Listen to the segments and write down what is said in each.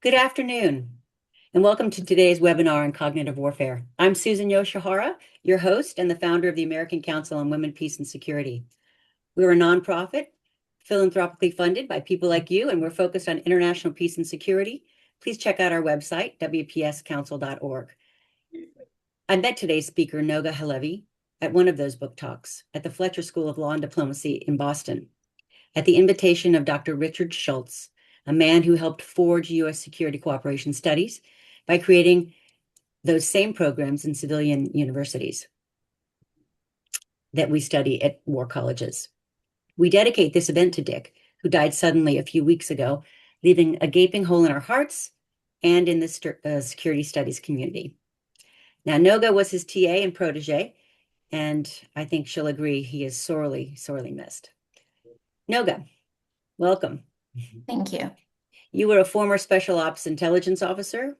Good afternoon, and welcome to today's webinar on cognitive warfare. I'm Susan Yoshihara, your host and the founder of the American Council on Women, Peace, and Security. We're a nonprofit, philanthropically funded by people like you, and we're focused on international peace and security. Please check out our website, wpscouncil.org. I met today's speaker, Noga Halevi, at one of those book talks at the Fletcher School of Law and Diplomacy in Boston, at the invitation of Dr. Richard Schultz, a man who helped forge U.S. security cooperation studies by creating those same programs in civilian universities that we study at war colleges. We dedicate this event to Dick, who died suddenly a few weeks ago, leaving a gaping hole in our hearts and in the security studies community. Now, Noga was his TA and protege, and I think she'll agree he is sorely, sorely missed. Noga, welcome. Thank you. You were a former special ops intelligence officer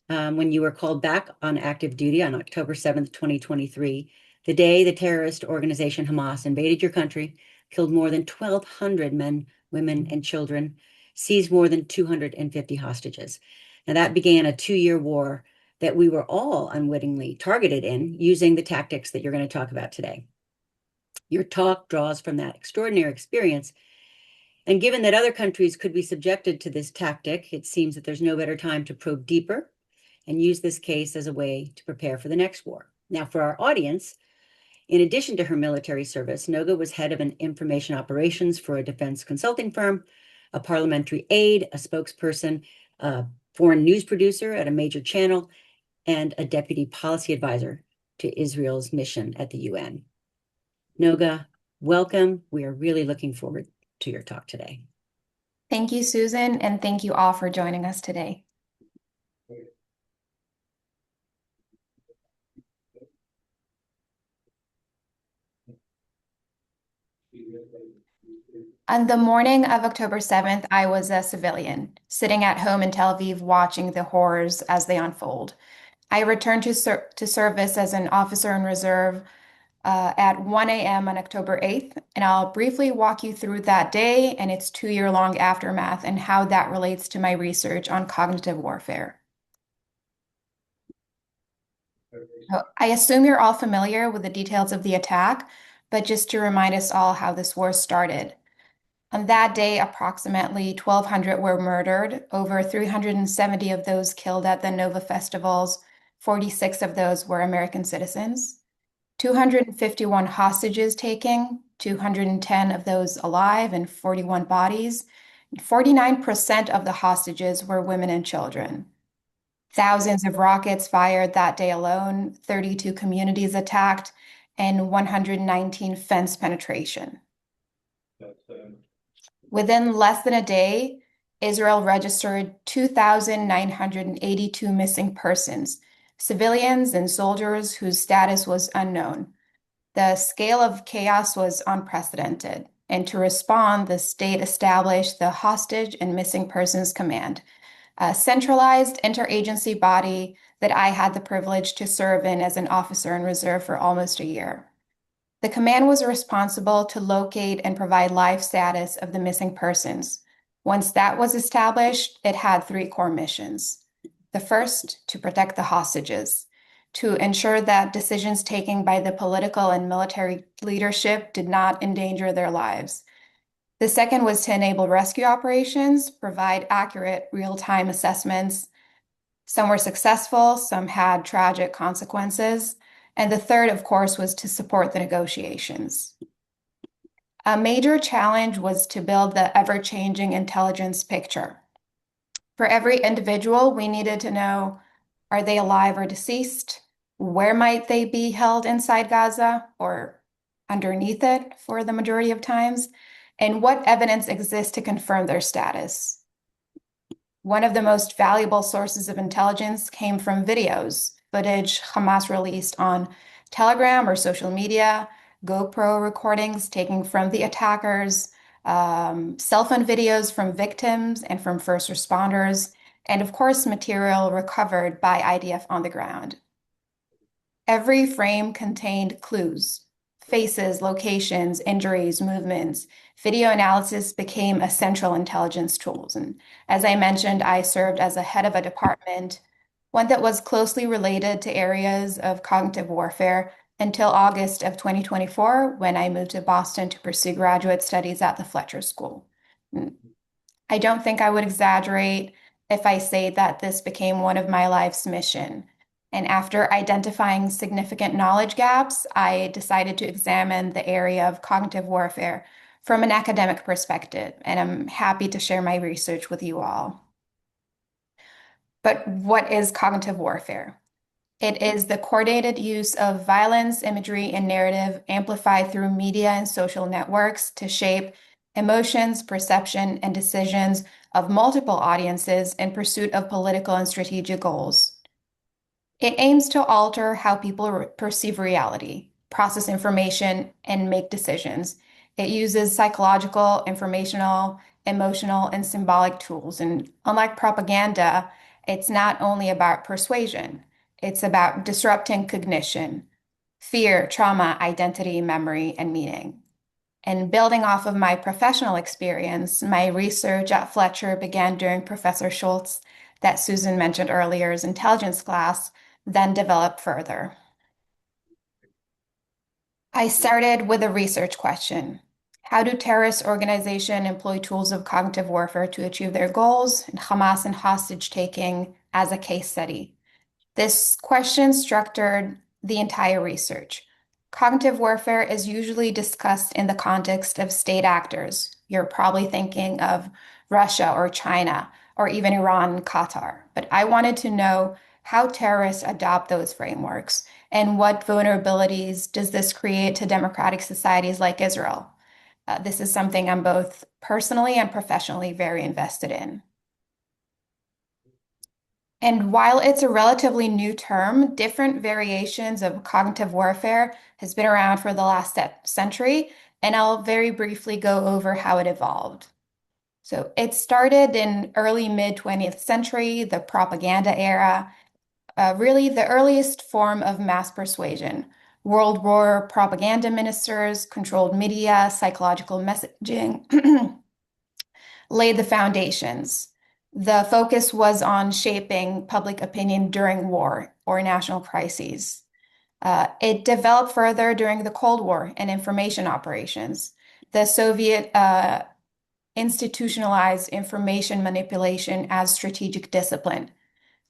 when you were called back on active duty on October 7th, 2023, the day the terrorist organization Hamas invaded your country, killed more than 1,200 men, women, and children, seized more than 250 hostages. Now, that began a 2-year war that we were all unwittingly targeted in using the tactics that you're going to talk about today. Your talk draws from that extraordinary experience. And given that other countries could be subjected to this tactic, it seems that there's no better time to probe deeper and use this case as a way to prepare for the next war. Now, for our audience, in addition to her military service, Noga was head of an information operations for a defense consulting firm, a parliamentary aide, a spokesperson, a foreign news producer at a major channel, and a deputy policy advisor to Israel's mission at the UN. Noga, welcome. We are really looking forward to your talk today. Thank you, Susan, and thank you all for joining us today. On the morning of October 7th, I was a civilian, sitting at home in Tel Aviv watching the horrors as they unfold. I returned to service as an officer in reserve at 1 a.m. on October 8th, and I'll briefly walk you through that day and its 2-year-long aftermath and how that relates to my research on cognitive warfare. So I assume you're all familiar with the details of the attack, but just to remind us all how this war started. On that day, approximately 1,200 were murdered, over 370 of those killed at the Nova festivals, 46 of those were American citizens, 251 hostages taken, 210 of those alive and 41 bodies. 49% of the hostages were women and children. Thousands of rockets fired that day alone, 32 communities attacked, and 119 fence penetration. Within less than a day, Israel registered 2,982 missing persons, civilians and soldiers whose status was unknown. The scale of chaos was unprecedented, and to respond, the state established the Hostage and Missing Persons Command, a centralized interagency body that I had the privilege to serve in as an officer in reserve for almost a year. The command was responsible to locate and provide life status of the missing persons. Once that was established, it had 3 core missions. The first, to protect the hostages, to ensure that decisions taken by the political and military leadership did not endanger their lives. The second was to enable rescue operations, provide accurate real-time assessments. Some were successful, some had tragic consequences. And the third, of course, was to support the negotiations. A major challenge was to build the ever-changing intelligence picture. For every individual, we needed to know, are they alive or deceased? Where might they be held inside Gaza or underneath it for the majority of times? And what evidence exists to confirm their status? One of the most valuable sources of intelligence came from videos, footage Hamas released on Telegram or social media, GoPro recordings taken from the attackers, cell phone videos from victims and from first responders, and of course, material recovered by IDF on the ground. Every frame contained clues, faces, locations, injuries, movements, video analysis became a central intelligence tool. And as I mentioned, I served as a head of a department, one that was closely related to areas of cognitive warfare until August of 2024, when I moved to Boston to pursue graduate studies at the Fletcher School. I don't think I would exaggerate if I say that this became one of my life's mission. And after identifying significant knowledge gaps, I decided to examine the area of cognitive warfare from an academic perspective, and I'm happy to share my research with you all. But what is cognitive warfare? It is the coordinated use of violence, imagery, and narrative amplified through media and social networks to shape emotions, perception, and decisions of multiple audiences in pursuit of political and strategic goals. It aims to alter how people perceive reality, process information, and make decisions. It uses psychological, informational, emotional, and symbolic tools. And unlike propaganda, it's not only about persuasion, it's about disrupting cognition, fear, trauma, identity, memory, and meaning. And building off of my professional experience, my research at Fletcher began during Professor Schultz, that Susan mentioned earlier's intelligence class, then developed further. I started with a research question. How do terrorist organizations employ tools of cognitive warfare to achieve their goals? And Hamas and hostage taking as a case study. This question structured the entire research. Cognitive warfare is usually discussed in the context of state actors. You're probably thinking of Russia or China or even Iran and Qatar. But I wanted to know how terrorists adopt those frameworks and what vulnerabilities does this create to democratic societies like Israel. This is something I'm both personally and professionally very invested in. And while it's a relatively new term, different variations of cognitive warfare has been around for the last century, and I'll very briefly go over how it evolved. So it started in early mid 20th century, the propaganda era, really the earliest form of mass persuasion. World War propaganda ministers, controlled media, psychological messaging laid the foundations. The focus was on shaping public opinion during war or national crises. It developed further during the Cold War and information operations. The Soviet institutionalized information manipulation as strategic discipline.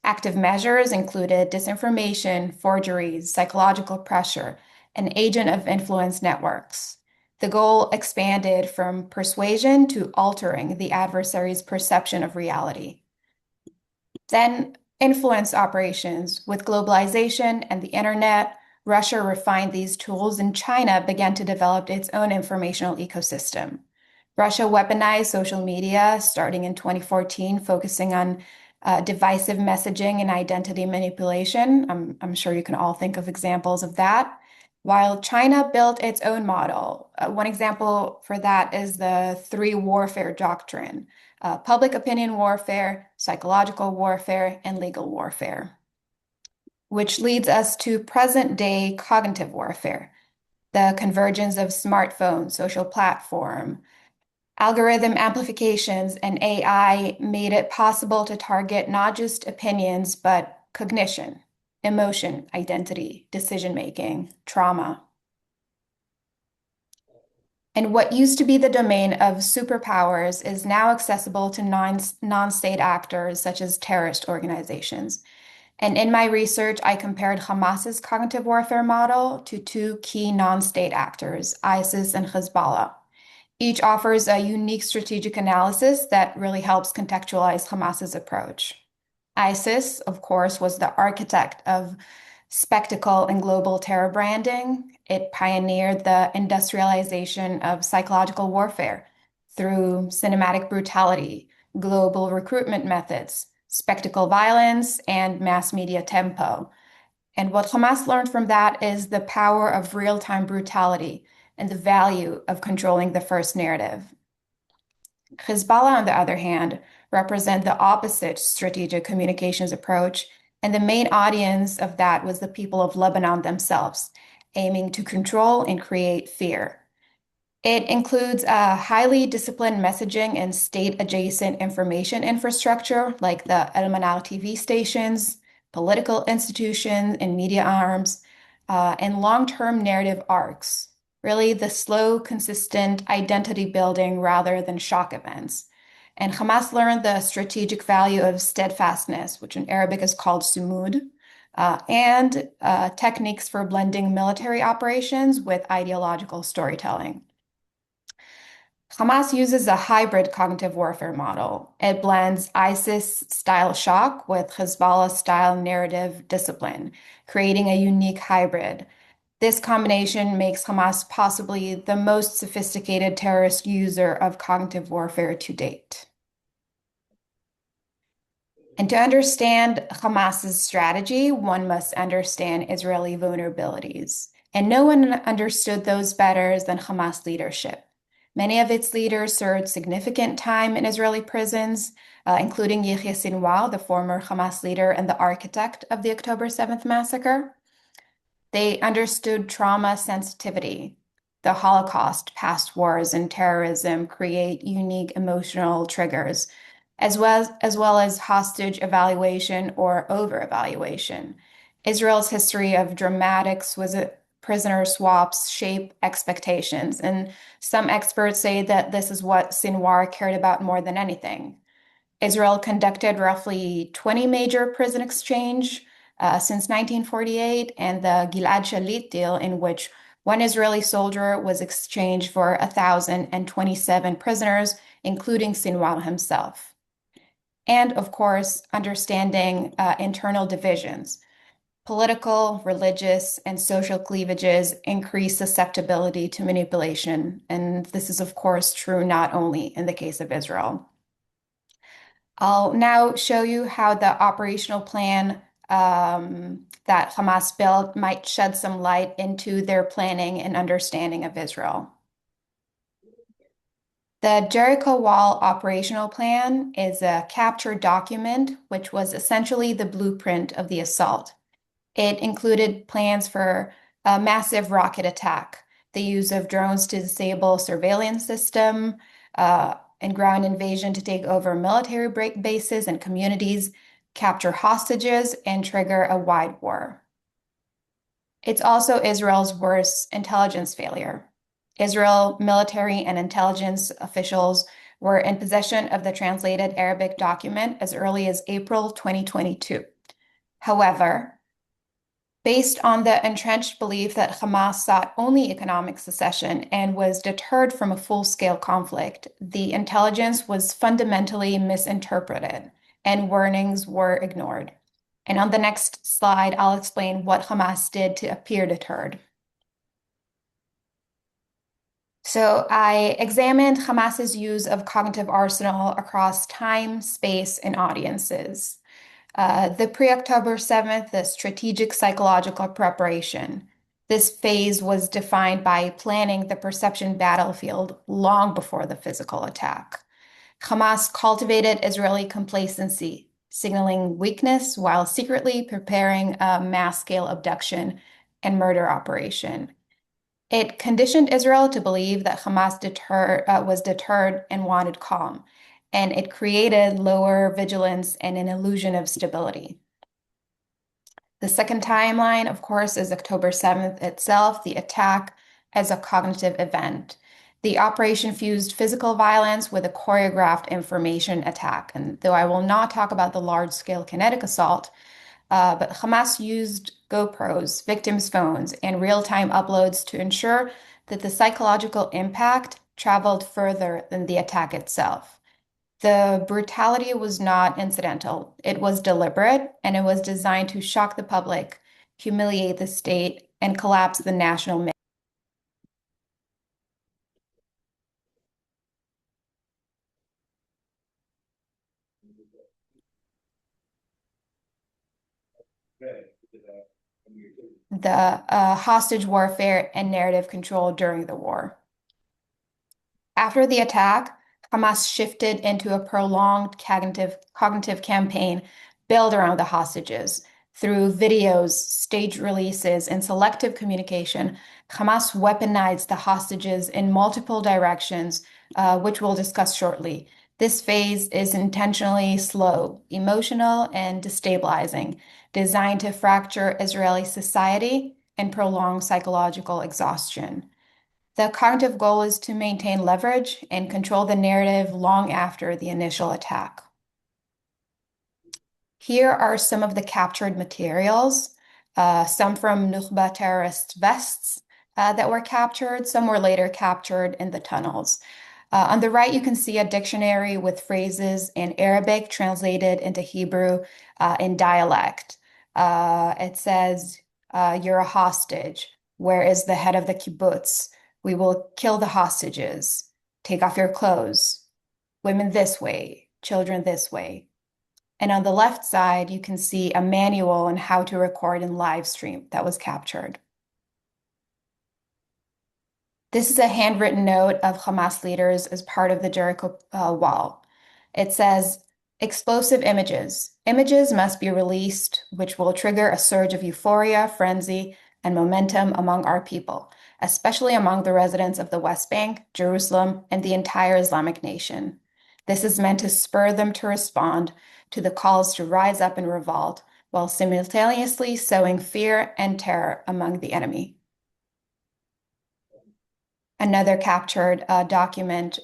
Active measures included disinformation, forgeries, psychological pressure, and agent of influence networks. The goal expanded from persuasion to altering the adversary's perception of reality. Then, influence operations. With globalization and the internet, Russia refined these tools and China began to develop its own informational ecosystem. Russia weaponized social media starting in 2014, focusing on divisive messaging and identity manipulation. I'm sure you can all think of examples of that. While China built its own model, one example for that is the three warfare doctrine: public opinion warfare, psychological warfare, and legal warfare, which leads us to present day cognitive warfare, the convergence of smartphones, social platform, algorithm amplifications, and AI made it possible to target not just opinions, but cognition, emotion, identity, decision-making, trauma. And what used to be the domain of superpowers is now accessible to non-state actors such as terrorist organizations. And in my research, I compared Hamas's cognitive warfare model to two key non-state actors, ISIS and Hezbollah. Each offers a unique strategic analysis that really helps contextualize Hamas's approach. ISIS, of course, was the architect of spectacle and global terror branding. It pioneered the industrialization of psychological warfare through cinematic brutality, global recruitment methods, spectacle violence, and mass media tempo. And what Hamas learned from that is the power of real-time brutality and the value of controlling the first narrative. Hezbollah, on the other hand, represent the opposite strategic communications approach, and the main audience of that was the people of Lebanon themselves. aiming to control and create fear. It includes a highly disciplined messaging and state-adjacent information infrastructure like the El Manal TV stations, political institutions and media arms, and long-term narrative arcs. Really, the slow, consistent identity building rather than shock events. And Hamas learned the strategic value of steadfastness, which in Arabic is called sumud, and techniques for blending military operations with ideological storytelling. Hamas uses a hybrid cognitive warfare model. It blends ISIS-style shock with Hezbollah-style narrative discipline, creating a unique hybrid. This combination makes Hamas possibly the most sophisticated terrorist user of cognitive warfare to date. And to understand Hamas's strategy, one must understand Israeli vulnerabilities. And no one understood those better than Hamas leadership. Many of its leaders served significant time in Israeli prisons, including Yahya Sinwar, the former Hamas leader and the architect of the October 7th massacre. They understood trauma sensitivity. The Holocaust, past wars, and terrorism create unique emotional triggers, as well as hostage evaluation or over-evaluation. Israel's history of dramatic prisoner swaps shape expectations, and some experts say that this is what Sinwar cared about more than anything. Israel conducted roughly 20 major prison exchange since 1948, and the Gilad Shalit deal, in which one Israeli soldier was exchanged for 1,027 prisoners, including Sinwar himself. And of course, understanding internal divisions. Political, religious, and social cleavages increase susceptibility to manipulation. And this is, of course, true not only in the case of Israel. I'll now show you how the operational plan that Hamas built might shed some light into their planning and understanding of Israel. The Jericho Wall operational plan is a captured document, which was essentially the blueprint of the assault. It included plans for a massive rocket attack, the use of drones to disable surveillance system, and ground invasion to take over military bases and communities, capture hostages, and trigger a wide war. It's also Israel's worst intelligence failure. Israel military and intelligence officials were in possession of the translated Arabic document as early as April 2022. However, based on the entrenched belief that Hamas sought only economic secession and was deterred from a full-scale conflict, the intelligence was fundamentally misinterpreted and warnings were ignored. And on the next slide, I'll explain what Hamas did to appear deterred. So I examined Hamas's use of cognitive arsenal across time, space, and audiences. The pre-October 7th, the strategic psychological preparation. This phase was defined by planning the perception battlefield long before the physical attack. Hamas cultivated Israeli complacency, signaling weakness while secretly preparing a mass-scale abduction and murder operation. It conditioned Israel to believe that Hamas was deterred and wanted calm, and it created lower vigilance and an illusion of stability. The second timeline, of course, is October 7th itself, the attack as a cognitive event. The operation fused physical violence with a choreographed information attack. And though I will not talk about the large-scale kinetic assault, but Hamas used GoPros, victims' phones, and real-time uploads to ensure that the psychological impact traveled further than the attack itself. The brutality was not incidental. It was deliberate, and it was designed to shock the public, humiliate the state, and collapse the national myth. The hostage warfare and narrative control during the war. After the attack, Hamas shifted into a prolonged cognitive campaign built around the hostages. Through videos, stage releases, and selective communication, Hamas weaponized the hostages in multiple directions, which we'll discuss shortly. This phase is intentionally slow, emotional, and destabilizing, designed to fracture Israeli society and prolong psychological exhaustion. The cognitive goal is to maintain leverage and control the narrative long after the initial attack. Here are some of the captured materials, some from Nukhba terrorist vests that were captured, some were later captured in the tunnels. On the right, you can see a dictionary with phrases in Arabic translated into Hebrew in dialect. It says, you're a hostage. Where is the head of the kibbutz? We will kill the hostages. Take off your clothes. Women this way, children this way. And on the left side, you can see a manual on how to record and live stream that was captured. This is a handwritten note of Hamas leaders as part of the Jericho wall. It says, explosive images. Images must be released, which will trigger a surge of euphoria, frenzy, and momentum among our people, especially among the residents of the West Bank, Jerusalem, and the entire Islamic nation. This is meant to spur them to respond to the calls to rise up and revolt, while simultaneously sowing fear and terror among the enemy. Another captured document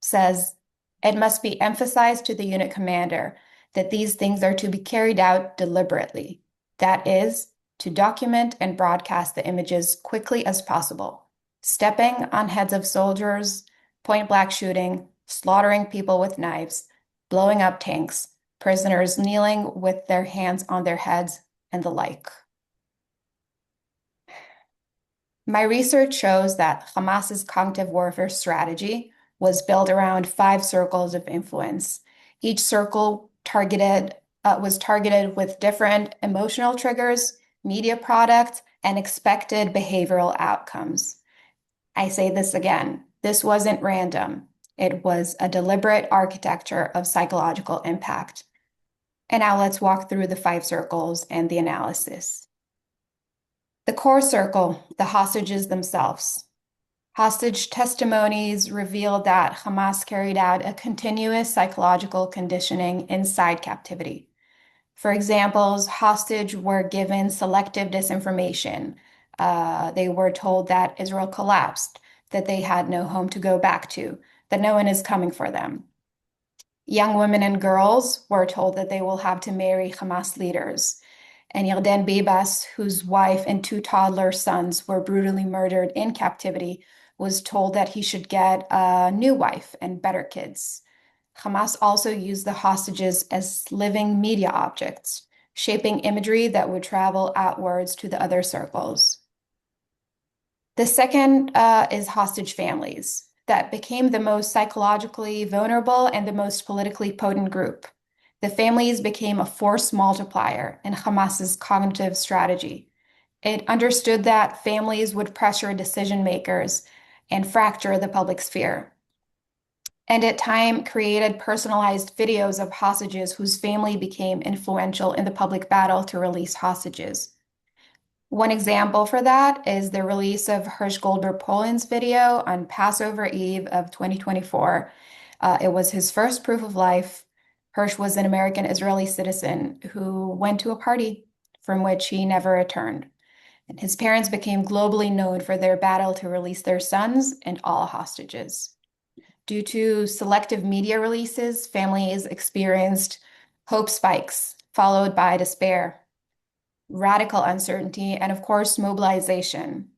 says, it must be emphasized to the unit commander that these things are to be carried out deliberately. That is, to document and broadcast the images quickly as possible. Stepping on heads of soldiers, point-blank shooting, slaughtering people with knives, blowing up tanks, prisoners kneeling with their hands on their heads, and the like. My research shows that Hamas's cognitive warfare strategy was built around 5 circles of influence. Each circle was targeted with different emotional triggers, media products, and expected behavioral outcomes. I say this again, this wasn't random. It was a deliberate architecture of psychological impact. And now let's walk through the 5 circles and the analysis. The core circle, the hostages themselves. Hostage testimonies revealed that Hamas carried out a continuous psychological conditioning inside captivity. For example, hostages were given selective disinformation. They were told that Israel collapsed, that they had no home to go back to, that no one is coming for them. Young women and girls were told that they will have to marry Hamas leaders. And Yarden Bibas, whose wife and 2 toddler sons were brutally murdered in captivity, was told that he should get a new wife and better kids. Hamas also used the hostages as living media objects, shaping imagery that would travel outwards to the other circles. The second is hostage families that became the most psychologically vulnerable and the most politically potent group. The families became a force multiplier in Hamas's cognitive strategy. It understood that families would pressure decision makers and fracture the public sphere. And at time created personalized videos of hostages whose family became influential in the public battle to release hostages. One example for that is the release of Hirsch Goldberg Poland's video on Passover Eve of 2024. It was his first proof of life. Hirsch was an American Israeli citizen who went to a party from which he never returned. And his parents became globally known for their battle to release their sons and all hostages. Due to selective media releases, families experienced hope spikes, followed by despair, radical uncertainty, and of course, mobilization,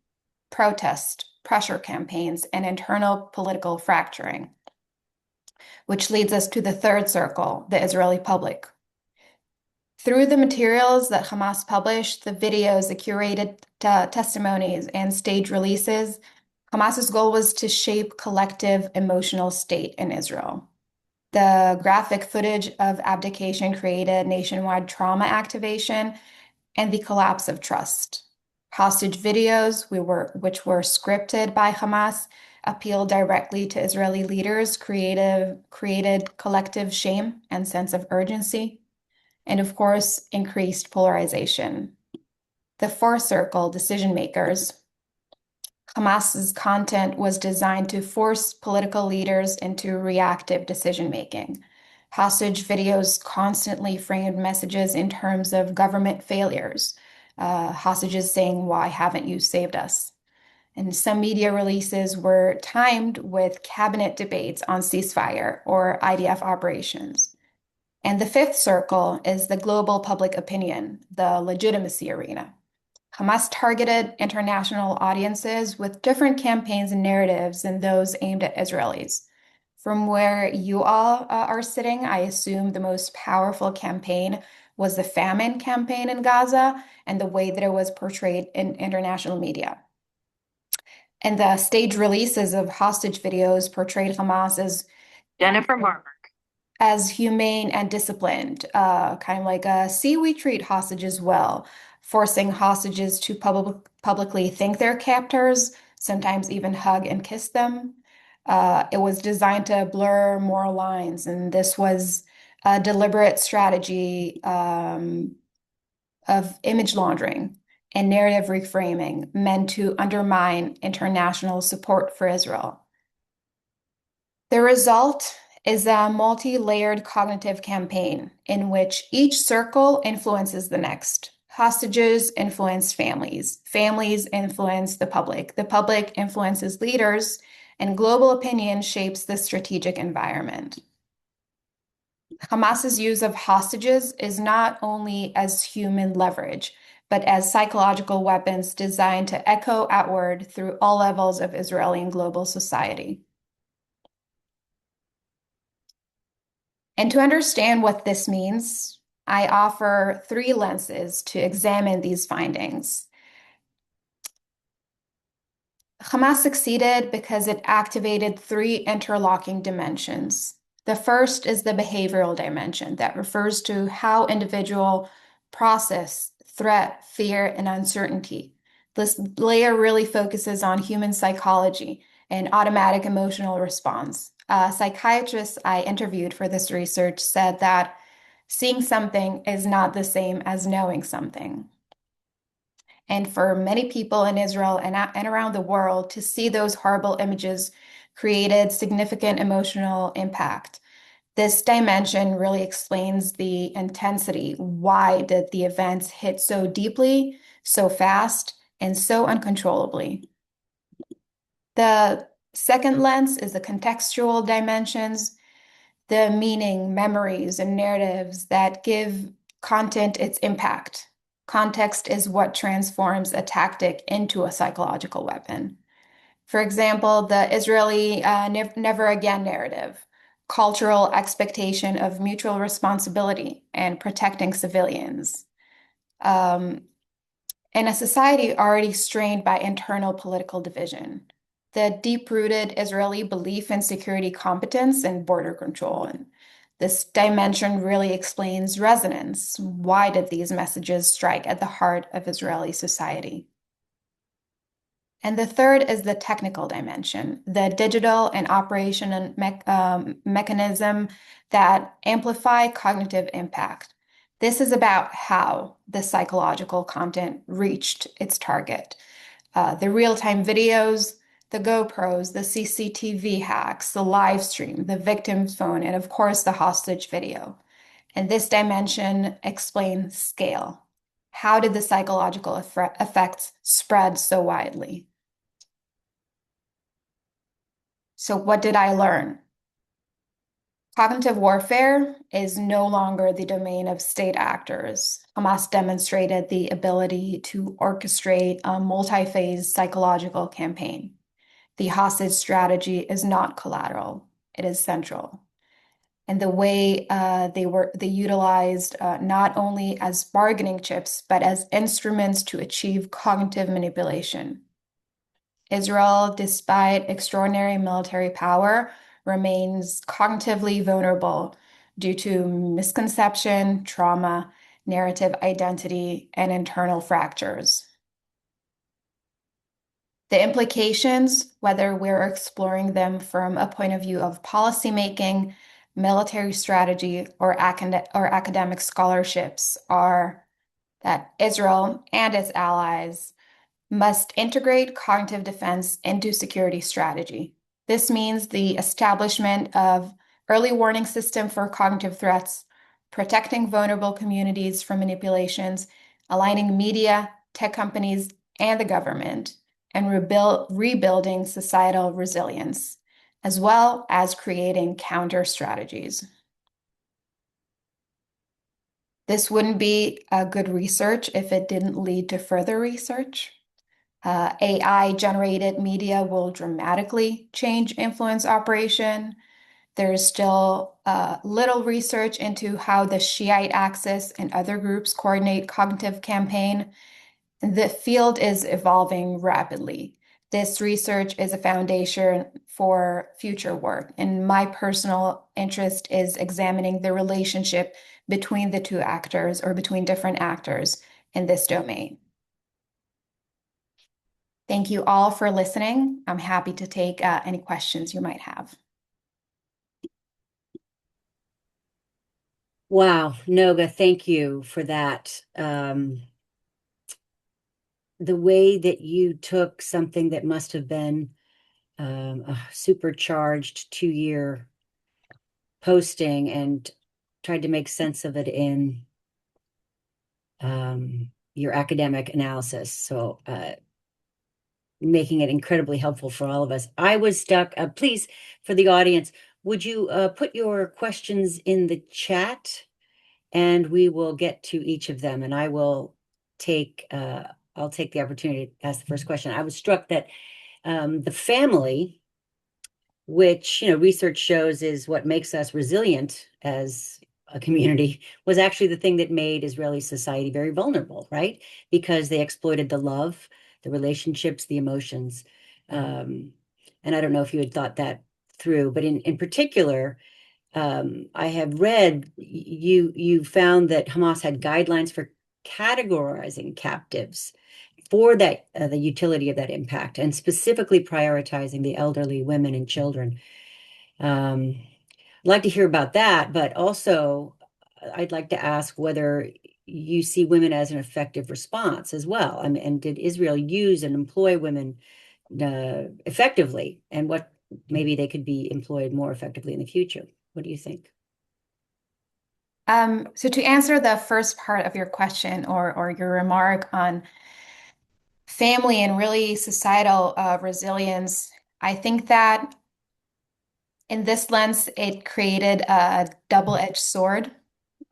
protest, pressure campaigns, and internal political fracturing. Which leads us to the third circle, the Israeli public. Through the materials that Hamas published, the videos, the curated testimonies, and stage releases, Hamas's goal was to shape collective emotional state in Israel. The graphic footage of abdication created nationwide trauma activation and the collapse of trust. Hostage videos, which were scripted by Hamas, appealed directly to Israeli leaders, created collective shame and sense of urgency. and of course, increased polarization. The fourth circle, decision makers. Hamas's content was designed to force political leaders into reactive decision making. Hostage videos constantly framed messages in terms of government failures, hostages saying, "Why haven't you saved us?" And some media releases were timed with cabinet debates on ceasefire or IDF operations. And the fifth circle is the global public opinion, the legitimacy arena. Hamas targeted international audiences with different campaigns and narratives than those aimed at Israelis. From where you all are sitting, I assume the most powerful campaign was the famine campaign in Gaza and the way that it was portrayed in international media. And the stage releases of hostage videos portrayed Hamas as Jennifer Mark. as humane and disciplined, kind of like see, we treat hostages well, forcing hostages to publicly thank their captors, sometimes even hug and kiss them. It was designed to blur moral lines, and this was a deliberate strategy of image laundering and narrative reframing meant to undermine international support for Israel. The result is a multi-layered cognitive campaign in which each circle influences the next. Hostages influence families, families influence the public influences leaders, and global opinion shapes the strategic environment. Hamas's use of hostages is not only as human leverage, but as psychological weapons designed to echo outward through all levels of Israeli and global society. And to understand what this means, I offer three lenses to examine these findings. Hamas succeeded because it activated three interlocking dimensions. The first is the behavioral dimension that refers to how individuals process threat, fear, and uncertainty. This layer really focuses on human psychology and automatic emotional response. A psychiatrist I interviewed for this research said that seeing something is not the same as knowing something. And for many people in Israel and around the world, to see those horrible images created significant emotional impact. This dimension really explains the intensity. Why did the events hit so deeply, so fast, and so uncontrollably? The second lens is the contextual dimensions, the meaning, memories, and narratives that give content its impact. Context is what transforms a tactic into a psychological weapon. For example, the Israeli never again narrative, cultural expectation of mutual responsibility and protecting civilians. Um, in a society already strained by internal political division, the deep-rooted Israeli belief in security competence and border control. And this dimension really explains resonance. Why did these messages strike at the heart of Israeli society? And the third is the technical dimension, the digital and operation and mechanism that amplify cognitive impact. This is about how the psychological content reached its target. The real-time videos, the GoPros, the CCTV hacks, the live stream, the victim's phone, and of course the hostage video. And this dimension explains scale. How did the psychological effects spread so widely? So what did I learn? Cognitive warfare is no longer the domain of state actors. Hamas demonstrated the ability to orchestrate a multi-phase psychological campaign. The hostage strategy is not collateral, it is central. And the way they utilized not only as bargaining chips, but as instruments to achieve cognitive manipulation. Israel, despite extraordinary military power, remains cognitively vulnerable due to misconception, trauma, narrative identity, and internal fractures. The implications, whether we're exploring them from a point of view of policymaking, military strategy, or academic scholarships are that Israel and its allies must integrate cognitive defense into security strategy. This means the establishment of early warning system for cognitive threats, protecting vulnerable communities from manipulations, aligning media, tech companies, and the government, and rebuilding societal resilience, as well as creating counter strategies. This wouldn't be a good research if it didn't lead to further research. AI generated media will dramatically change influence operation. There's still little research into how the Shiite axis and other groups coordinate cognitive campaign. The field is evolving rapidly. This research is a foundation for future work, and my personal interest is examining the relationship between the two actors or between different actors in this domain. Thank you all for listening. I'm happy to take any questions you might have. Wow, Noga, thank you for that. The way that you took something that must have been a supercharged 2-year posting and tried to make sense of it in your academic analysis. So making it incredibly helpful for all of us. I was stuck. Please, for the audience, would you put your questions in the chat, and we will get to each of them. And I'll take the opportunity to ask the first question. I was struck that the family, which research shows is what makes us resilient as a community, was actually the thing that made Israeli society very vulnerable, right? Because they exploited the love, the relationships, the emotions. And I don't know if you had thought that through, but in particular, I have read you found that Hamas had guidelines for categorizing captives for that the utility of that impact, and specifically prioritizing the elderly, women, and children. I'd like to hear about that, but also I'd like to ask whether you see women as an effective response as well. I mean, and did Israel use and employ women effectively, and what maybe they could be employed more effectively in the future? What do you think? So to answer the first part of your question or your remark on family and really societal resilience, I think that in this lens, it created a double-edged sword.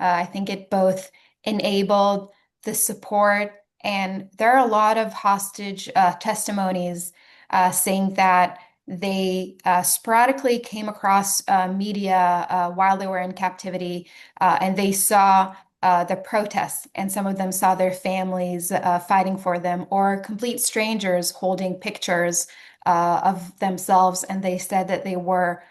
I think it both enabled the support, and there are a lot of hostage testimonies saying that they sporadically came across media while they were in captivity, and they saw the protests, and some of them saw their families fighting for them, or complete strangers holding pictures of themselves, and they said that they were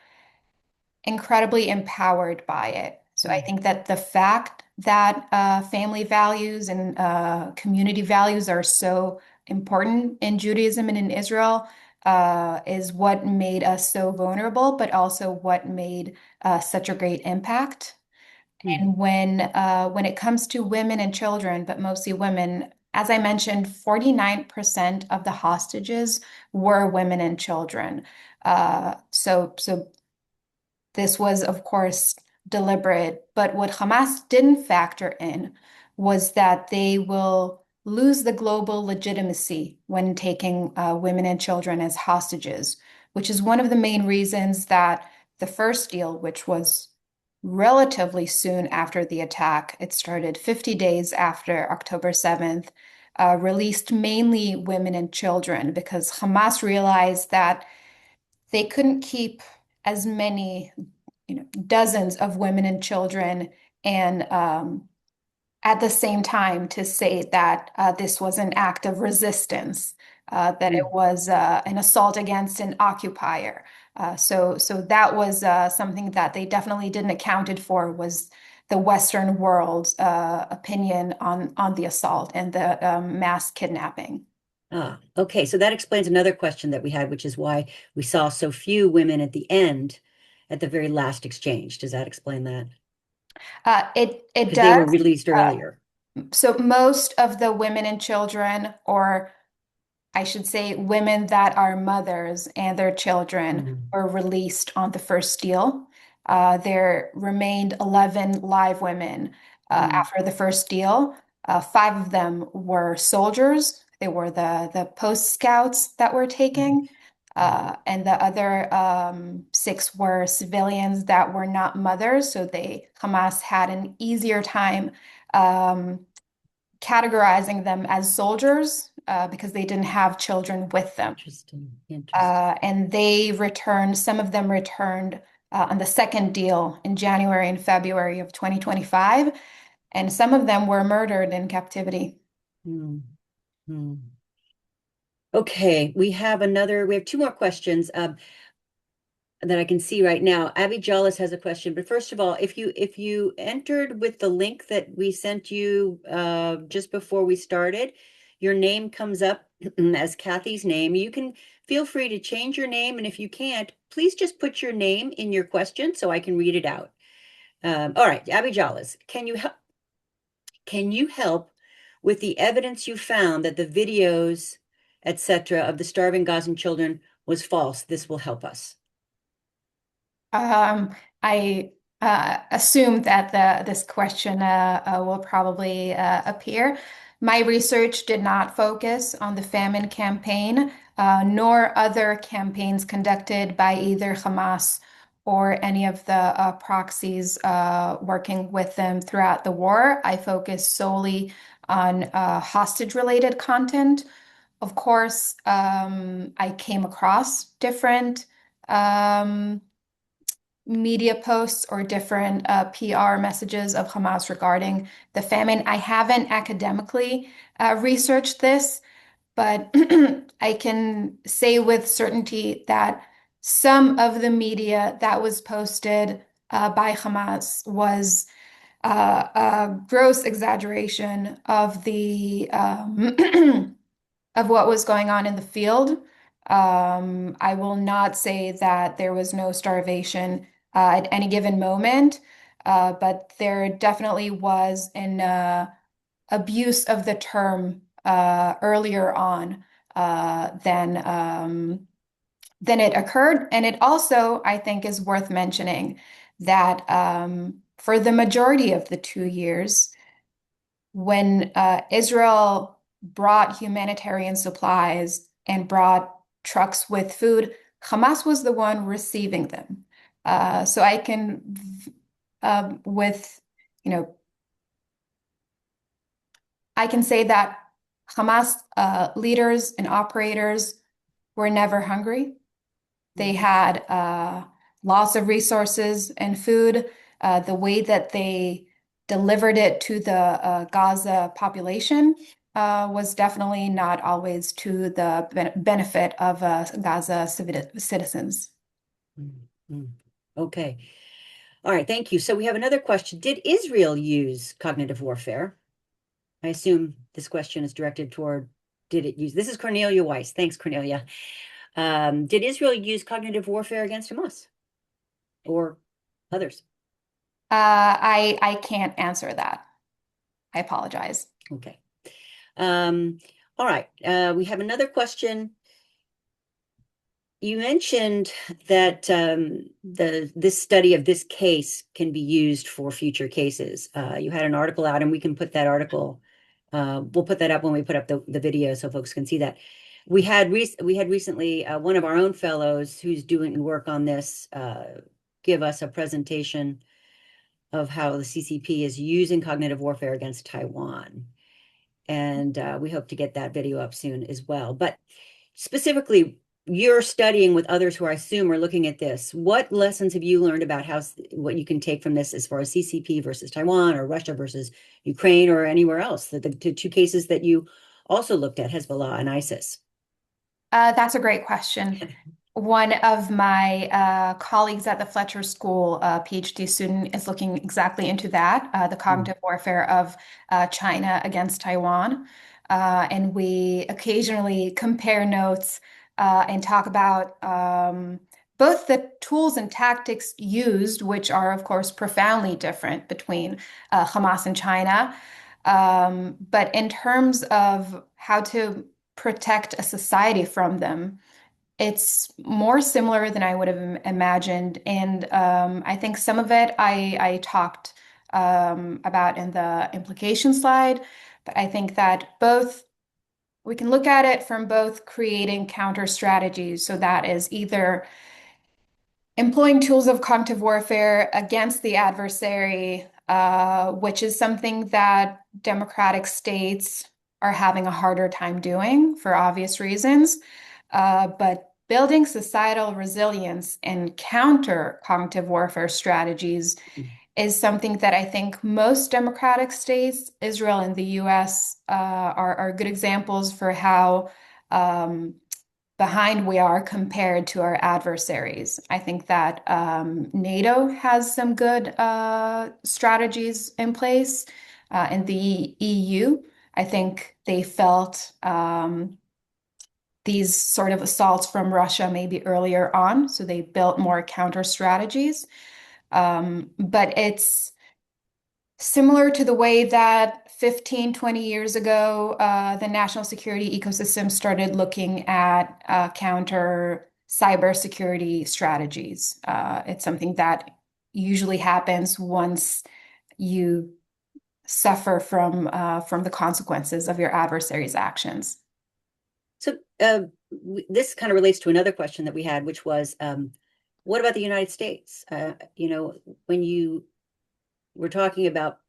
incredibly empowered by it. So I think that the fact that family values and community values are so important in Judaism and in Israel is what made us so vulnerable, but also what made such a great impact. Mm. And when it comes to women and children, but mostly women, as I mentioned, 49% of the hostages were women and children. So this was, of course, deliberate, but what Hamas didn't factor in was that they will lose the global legitimacy when taking women and children as hostages, which is one of the main reasons that the first deal, which was relatively soon after the attack, it started 50 days after October 7th, released mainly women and children because Hamas realized that they couldn't keep as many, dozens of women and children, and at the same time to say that this was an act of resistance, that it Mm. was an assault against an occupier. So that was something that they definitely didn't accounted for was the Western world's opinion on the assault and the mass kidnapping. Okay. So that explains another question that we had, which is why we saw so few women at the end at the very last exchange. Does that explain that? It Because they were does. released Uh, earlier. so most of the women and children, or I should say women that are mothers and their children, Mm, were released on the first deal. There remained 11 live women mm, after the first deal. Five of them were soldiers. They were the post scouts that were mm, taking. And the other six were civilians that were not mothers. So Hamas had an easier time um, categorizing them as soldiers because they didn't have children with them. interesting. Interesting. And they returned, some of them returned on the second deal in January and February of 2025, and some of them were murdered in captivity. Mm, mm. Okay, we have two more questions. That I can see right now. Abby Jollis has a question, but first of all, if you entered with the link that we sent you just before we started, your name comes up as Kathy's name. You can feel free to change your name, and if you can't, please just put your name in your question so I can read it out. All right, Abby Jollis, can you help with the evidence you found that the videos, etc., of the starving Gazan children was false? This will help us. I assume that this question will probably appear. My research did not focus on the famine campaign, nor other campaigns conducted by either Hamas or any of the proxies working with them throughout the war. I focused solely on hostage-related content. Of course, I came across different um, media posts or different PR messages of Hamas regarding the famine. I haven't academically researched this, but I can say with certainty that some of the media that was posted by Hamas was a gross exaggeration of the of what was going on in the field. I will not say that there was no starvation at any given moment, but there definitely was an abuse of the term earlier on than it occurred. And it also, I think, is worth mentioning that for the majority of the 2 years, when Israel brought humanitarian supplies and brought trucks with food, Hamas was the one receiving them. So I can, with, you know, I can say that Hamas leaders and operators were never hungry. They had lots of resources and food. The way that they delivered it to the Gaza population was definitely not always to the benefit of Gaza citizens. Mm, mm. Okay. All right. Thank you. So we have another question. Did Israel use cognitive warfare? I assume this question is directed toward did it use? This is Cornelia Weiss. Thanks, Cornelia. Did Israel use cognitive warfare against Hamas or others? I can't answer that. I apologize. Okay. All right. We have another question. You mentioned that this study of this case can be used for future cases. You had an article out, and we can put that article. We'll put that up when we put up the video so folks can see that. We had recently one of our own fellows who's doing work on this give us a presentation of how the CCP is using cognitive warfare against Taiwan, and we hope to get that video up soon as well. But specifically, you're studying with others who I assume are looking at this. What lessons have you learned about what you can take from this as far as CCP versus Taiwan or Russia versus Ukraine or anywhere else? The two cases that you also looked at, Hezbollah and ISIS. That's a great question. One of my colleagues at the Fletcher School, a PhD student, is looking exactly into that, the Mm, cognitive warfare of China against Taiwan. And we occasionally compare notes and talk about both the tools and tactics used, which are, of course, profoundly different between Hamas and China. But in terms of how to protect a society from them, it's more similar than I would have imagined. And I think some of it I talked about in the implication slide, but I think that both we can look at it from both creating counter strategies. So that is either employing tools of cognitive warfare against the adversary, which is something that democratic states are having a harder time doing for obvious reasons. But building societal resilience and counter cognitive warfare strategies is something that I think most democratic states, Israel and the US, are good examples for how behind we are compared to our adversaries. I think that NATO has some good strategies in place. In the EU, I think they felt these sort of assaults from Russia maybe earlier on, so they built more counter strategies. But it's similar to the way that 15, 20 years ago, the national security ecosystem started looking at counter cybersecurity strategies. It's something that usually happens once you suffer from the consequences of your adversary's actions. So this kind of relates to another question that we had, which was, what about the United States? When you were talking about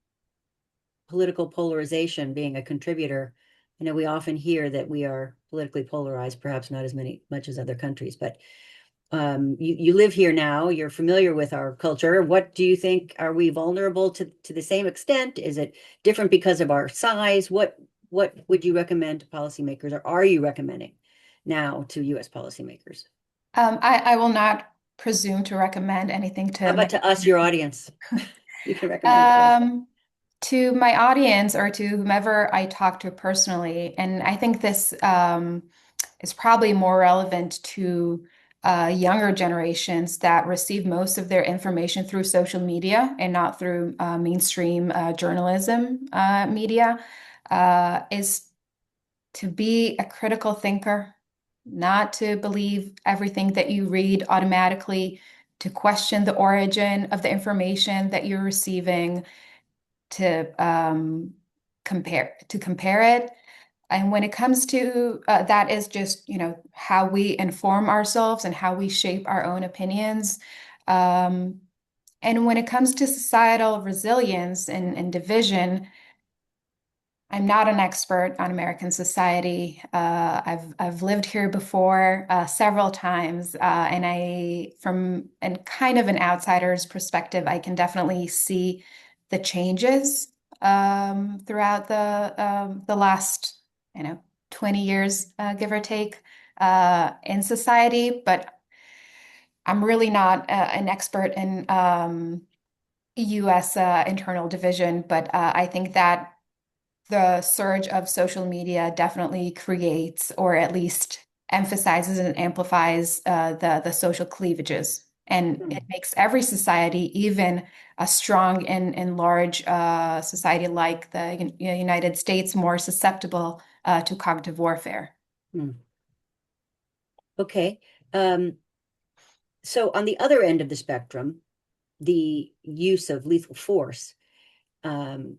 political polarization being a contributor, we often hear that we are politically polarized, perhaps not as much as other countries, but you live here now, you're familiar with our culture. What do you think? Are we vulnerable to the same extent? Is it different because of our size? What would you recommend to policymakers, or are you recommending now to US policymakers? I will not presume to recommend anything How to about my to us, your audience? You can recommend to us. um, to my audience or to whomever I talk to personally, and I think this is probably more relevant to younger generations that receive most of their information through social media and not through mainstream journalism media, is to be a critical thinker, not to believe everything that you read automatically, to question the origin of the information that you're receiving, to compare it. And when it comes to that is just, how we inform ourselves and how we shape our own opinions. Um, and when it comes to societal resilience and division, I'm not an expert on American society. I've lived here before several times, and from and kind of an outsider's perspective, I can definitely see the changes throughout the last 20 years, give or take, in society. But I'm really not an expert in U.S. Internal division. But I think that the surge of social media definitely creates, or at least emphasizes and amplifies the social cleavages. And it Hmm. makes every society, even a strong and large society like the United States, more susceptible to cognitive warfare. Hmm. Okay. Um, so on the other end of the spectrum, the use of lethal force, um,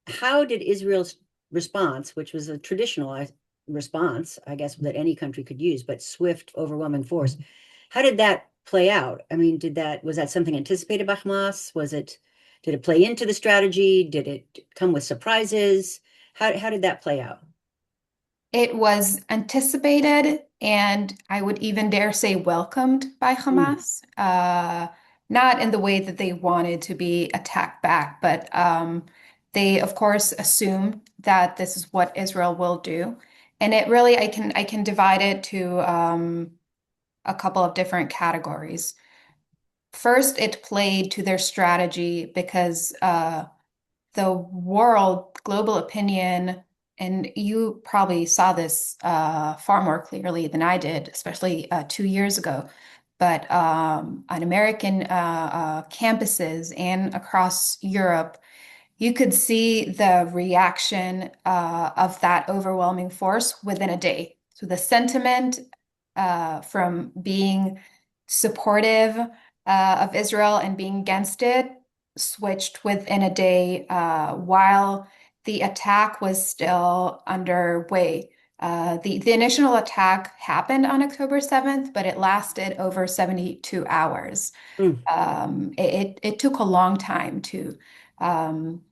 how did Israel's response, which was a traditional response, I guess, that any country could use, but swift, overwhelming force, how did that play out? I mean, was that something anticipated by Hamas? Did it play into the strategy? Did it come with surprises? How did that play out? It was anticipated and I would even dare say welcomed by Mm, Hamas. Not in the way that they wanted to be attacked back, but they, of course, assumed that this is what Israel will do. And it really, I can divide it to a couple of different categories. First, it played to their strategy because the world, global opinion, and you probably saw this far more clearly than I did, especially 2 years ago. but on American campuses and across Europe, you could see the reaction of that overwhelming force within a day. So the sentiment from being supportive of Israel and being against it switched within a day while the attack was still underway. The initial attack happened on October 7th, but it lasted over 72 hours. Mm, It took a long time to um,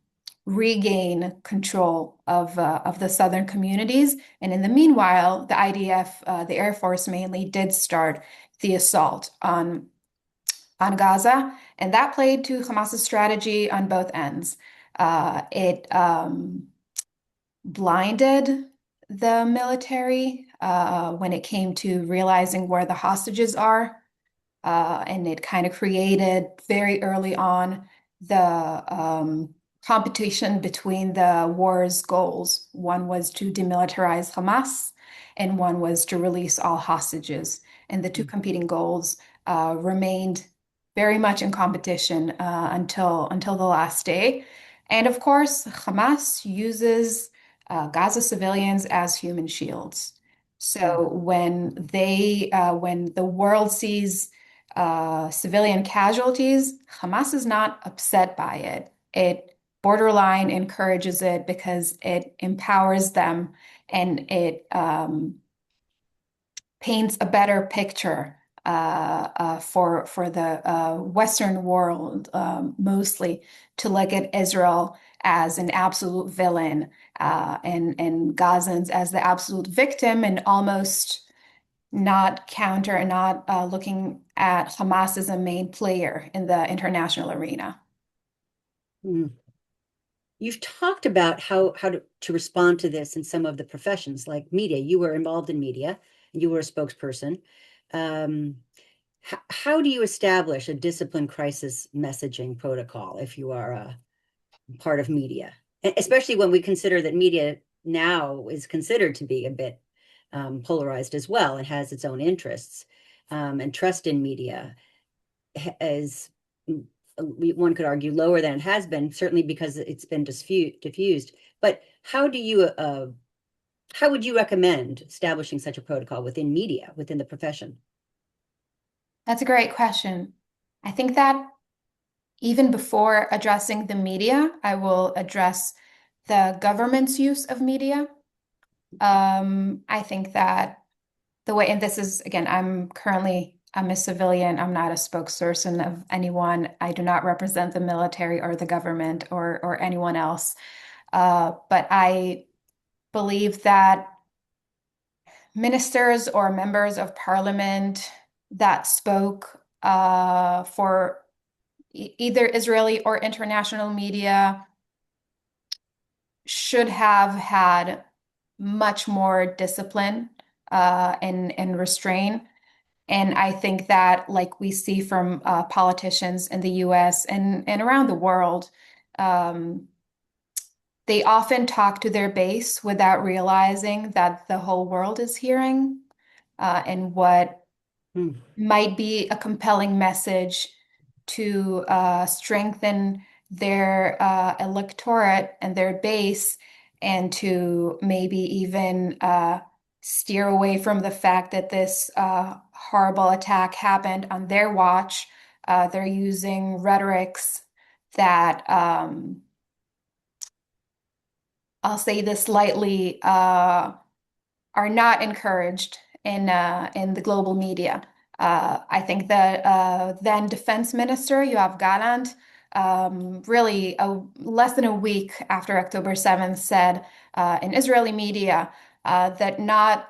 regain control of the southern communities. And in the meanwhile, the IDF, the Air Force mainly, did start the assault on Gaza, and that played to Hamas's strategy on both ends. It blinded the military when it came to realizing where the hostages are. And it kind of created very early on the competition between the war's goals. One was to demilitarize Hamas, and one was to release all hostages. And the two mm, competing goals remained very much in competition until the last day. And of course, Hamas uses Gaza civilians as human shields. mm, So when the world sees civilian casualties, Hamas is not upset by it. It borderline encourages it because it empowers them and it paints a better picture for the Western world, mostly to look at Israel as an absolute villain and Gazans as the absolute victim, and almost not counter and not looking at Hamas as a main player in the international arena. mm. You've talked about how to respond to this in some of the professions, like media. You were involved in media, and you were a spokesperson. Um, how do you establish a discipline crisis messaging protocol if you are a part of media, especially when we consider that media now is considered to be a bit polarized as well and has its own interests, and trust in media is, one could argue, lower than it has been, certainly because it's been diffused. But how would you recommend establishing such a protocol within media, within the profession? That's a great question. I think that even before addressing the media, I will address the government's use of media. I think that the way, and this is again, I'm a civilian. I'm not a spokesperson of anyone. I do not represent the military or the government or anyone else. But I believe that ministers or members of parliament that spoke for either Israeli or international media should have had much more discipline and restraint. And I think that, like we see from politicians in the US and around the world, um, they often talk to their base without realizing that the whole world is hearing and what Hmm. might be a compelling message to strengthen their electorate and their base, and to maybe even steer away from the fact that this horrible attack happened on their watch. They're using rhetorics that I'll say this lightly, are not encouraged in the global media. I think that then Defense Minister Yoav Gallant, really less than a week after October 7th, said in Israeli media that not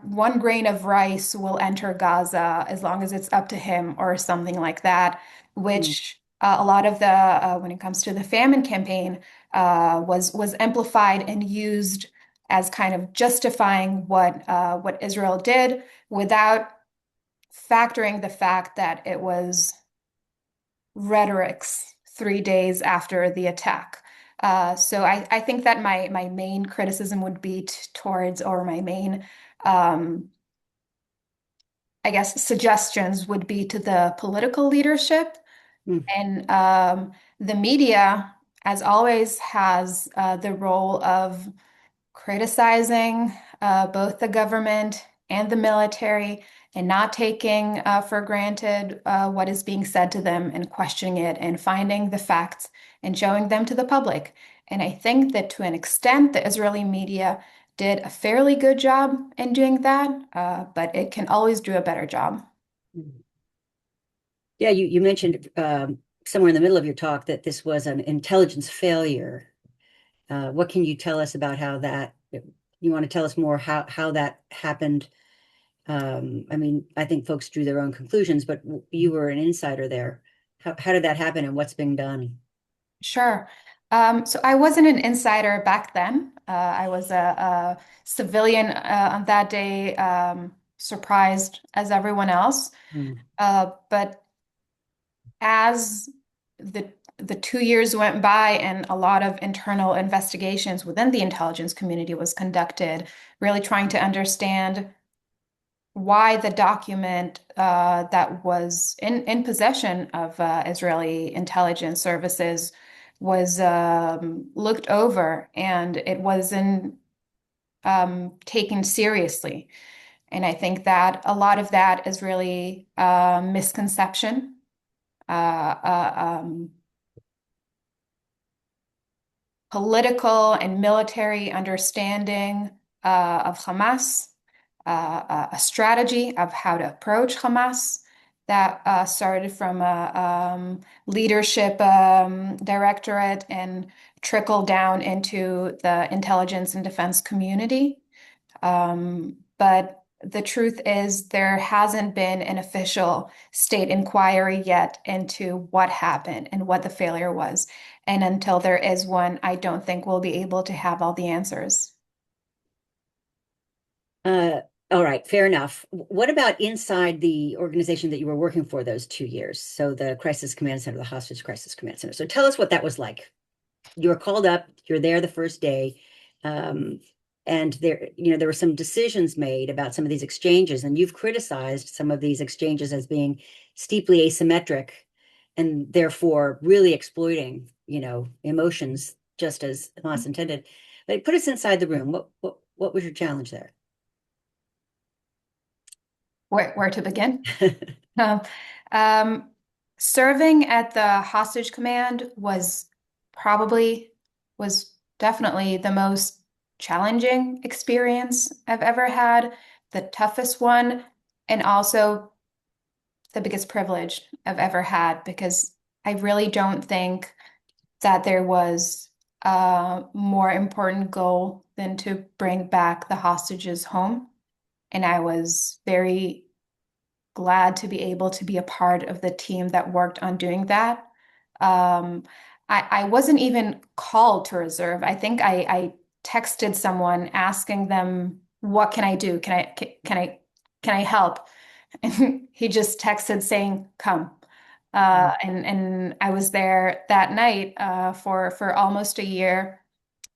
one grain of rice will enter Gaza as long as it's up to him, or something like that, Hmm. which a lot of the when it comes to the famine campaign was amplified and used as kind of justifying what Israel did without factoring the fact that it was rhetorics 3 days after the attack. So I think that my main criticism would be towards, or my main um, I guess, suggestions would be to the political leadership. Mm. And the media, as always, has the role of criticizing both the government and the military and not taking for granted what is being said to them and questioning it and finding the facts and showing them to the public. And I think that to an extent, the Israeli media did a fairly good job in doing that, but it can always do a better job. Yeah, you mentioned somewhere in the middle of your talk that this was an intelligence failure. What can you tell us about how that, you want to tell us more how that happened? I mean, I think folks drew their own conclusions, but you were an insider there. How did that happen and what's being done? Sure. So I wasn't an insider back then. I was a civilian on that day, surprised as everyone else. Mm. But as the 2 years went by and a lot of internal investigations within the intelligence community was conducted, really trying to understand why the document that was in possession of Israeli intelligence services was looked over and it wasn't taken seriously. And I think that a lot of that is really misconception, uh, political and military understanding of Hamas, a strategy of how to approach Hamas that started from a leadership directorate and trickled down into the intelligence and defense community. But the truth is, there hasn't been an official state inquiry yet into what happened and what the failure was. And until there is one, I don't think we'll be able to have all the answers. Uh, all right, fair enough. What about inside the organization that you were working for those 2 years? So the Crisis Command Center, the Hostage Crisis Command Center. So tell us what that was like. You were called up, you're there the first day, um, and there were some decisions made about some of these exchanges, and you've criticized some of these exchanges as being steeply asymmetric and therefore really exploiting, emotions just as Hamas intended. But put us inside the room. What was your challenge there? Where to begin? Um, um, Serving at the hostage command probably was definitely the most challenging experience I've ever had, the toughest one, and also the biggest privilege I've ever had because I really don't think that there was a more important goal than to bring back the hostages home. And I was very glad to be able to be a part of the team that worked on doing that. Um, I wasn't even called to reserve. I think I texted someone asking them, "What can I do? Can I help?" And he just texted saying, "Come." And I was there that night for almost a year.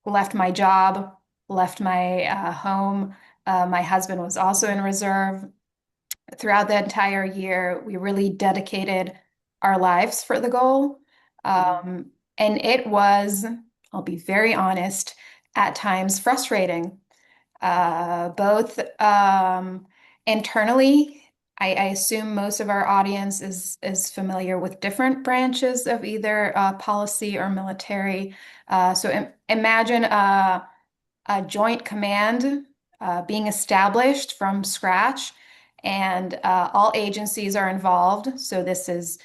Left my job, left my home. My husband was also in reserve throughout the entire year, we really dedicated our lives for the goal. And it was, I'll be very honest, at times frustrating, both internally. I assume most of our audience is familiar with different branches of either policy or military. So imagine a joint command being established from scratch, and all agencies are involved. So this is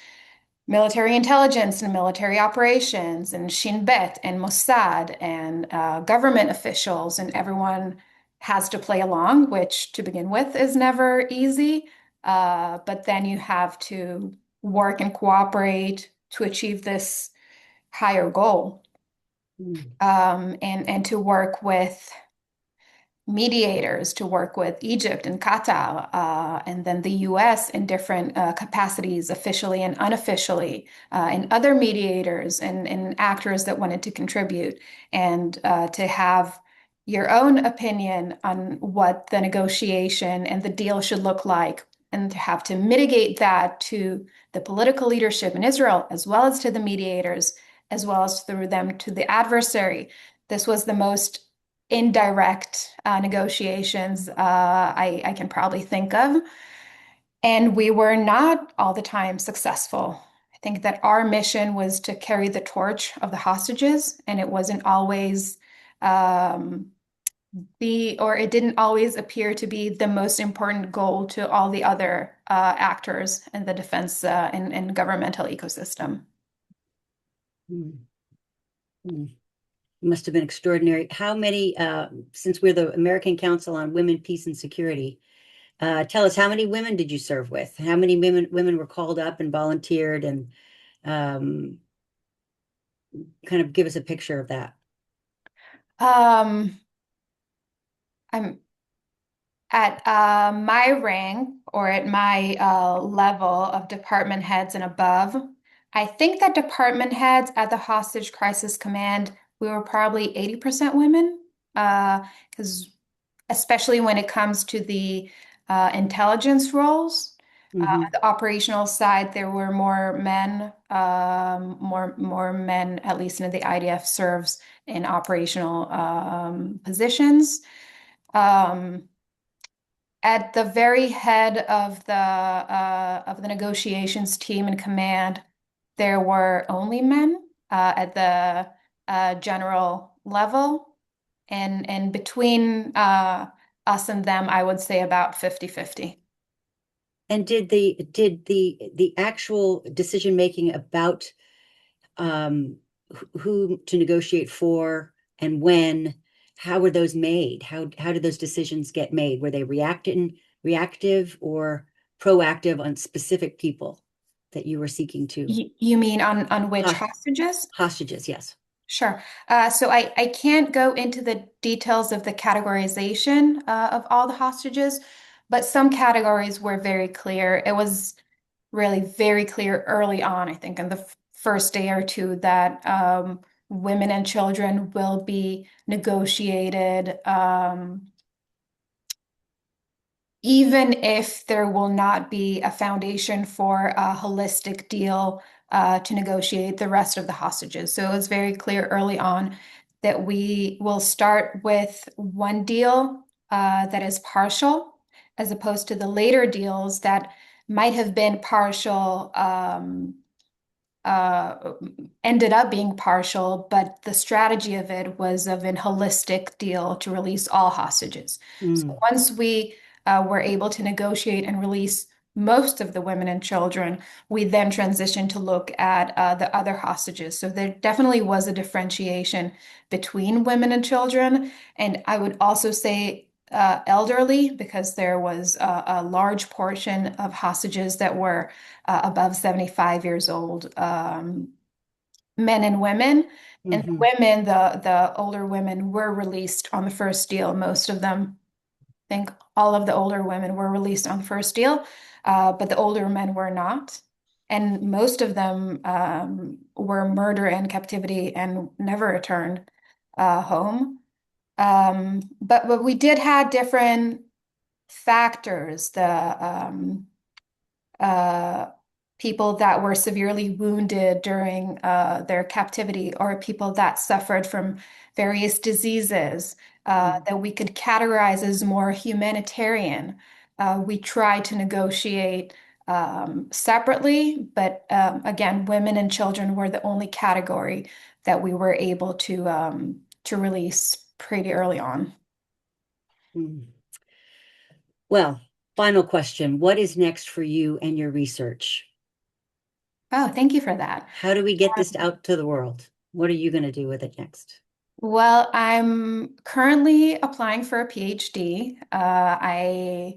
military intelligence and military operations, and Shin Bet and Mossad and government officials, and everyone has to play along, which to begin with is never easy. But then you have to work and cooperate to achieve this higher goal, Mm. and to work with mediators, to work with Egypt and Qatar, and then the US in different capacities, officially and unofficially, and other mediators and actors that wanted to contribute, and to have your own opinion on what the negotiation and the deal should look like. and to have to mitigate that to the political leadership in Israel, as well as to the mediators, as well as through them to the adversary. This was the most indirect negotiations I can probably think of. And we were not all the time successful. I think that our mission was to carry the torch of the hostages, and it wasn't always um, or it didn't always appear to be the most important goal to all the other actors in the defense and governmental ecosystem. Mm, mm. It must have been extraordinary. How many, since we're the American Council on Women, Peace, and Security, tell us how many women did you serve with? How many women were called up and volunteered, and um, kind of give us a picture of that. Um, I'm at my rank or at my level of department heads and above. I think that department heads at the Hostage Crisis Command, we were probably 80% women, because especially when it comes to the intelligence roles. Hmm. The operational side, there were more men, more men, at least in the IDF serves in operational positions. Um, at the very head of the negotiations team and command, there were only men at the general level, and between us and them, I would say about 50-50. And did the actual decision making about who to negotiate for and when, how were those made? How did those decisions get made? Were they reactive or proactive on specific people that you were seeking to You mean on which host hostages? hostages? Yes. Sure. So I can't go into the details of the categorization of all the hostages, but some categories were very clear. It was really very clear early on, I think, in the first day or two, that women and children will be negotiated. Even if there will not be a foundation for a holistic deal to negotiate the rest of the hostages. So it was very clear early on that we will start with one deal that is partial, as opposed to the later deals that might have been partial, uh, ended up being partial, but the strategy of it was of an holistic deal to release all hostages. So Mm, once we were able to negotiate and release most of the women and children, we then transitioned to look at the other hostages. So there definitely was a differentiation between women and children. And I would also say elderly, because there was a large portion of hostages that were above 75 years old, men and women. And the hmm. women, the older women were released on the first deal. Most of them, I think all of the older women were released on the first deal, but the older men were not. And most of them were murdered in captivity and never returned home. But we did have different factors. Uh, People that were severely wounded during their captivity, or people that suffered from various diseases Mm, that we could categorize as more humanitarian. We tried to negotiate separately, but again, women and children were the only category that we were able to release pretty early on. mm. Well, final question. What is next for you and your research? Oh, thank you for that. How do we get this out to the world? What are you going to do with it next? Well, I'm currently applying for a PhD. I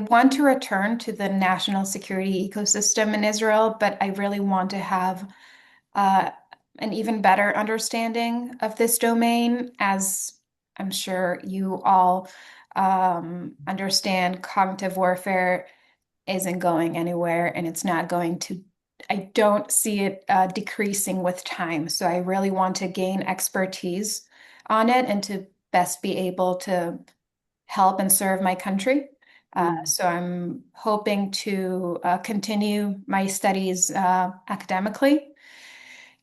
want to return to the national security ecosystem in Israel, but I really want to have uh, an even better understanding of this domain, as I'm sure you all understand. Cognitive warfare isn't going anywhere, and it's not going to, I don't see it decreasing with time. So I really want to gain expertise on it and to best be able to help and serve my country. So I'm hoping to continue my studies academically.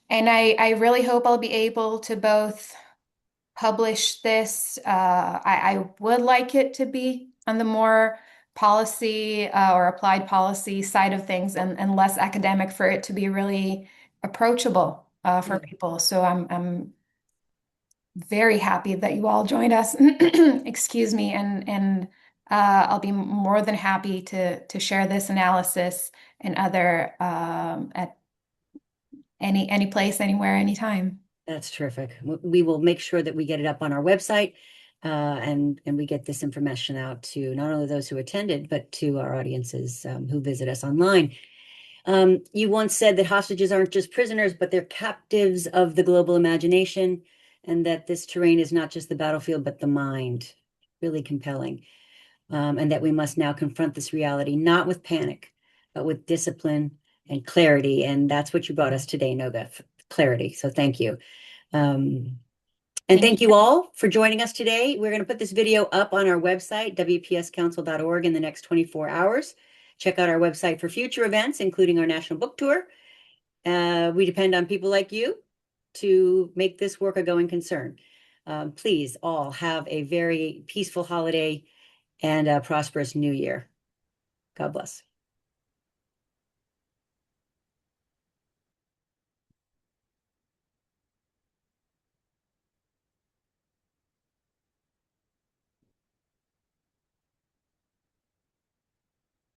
And I really hope I'll be able to both publish this. I would like it to be on the more policy or applied policy side of things and less academic for it to be really approachable for Yeah, people. So I'm very happy that you all joined us. Excuse me, and I'll be more than happy to share this analysis and other at any place, anywhere, anytime. that's terrific. We will make sure that we get it up on our website, and we get this information out to not only those who attended, but to our audiences who visit us online. You once said that hostages aren't just prisoners, but they're captives of the global imagination, and that this terrain is not just the battlefield, but the mind. Really compelling. And that we must now confront this reality, not with panic, but with discipline and clarity. And that's what you brought us today, Noga, clarity. So thank you. Um, and Thank thank you all for joining us today. We're going to put this video up on our website, wpscouncil.org, in the next 24 hours. Check out our website for future events, including our national book tour. We depend on people like you to make this work a going concern. Please all have a very peaceful holiday and a prosperous new year. God bless.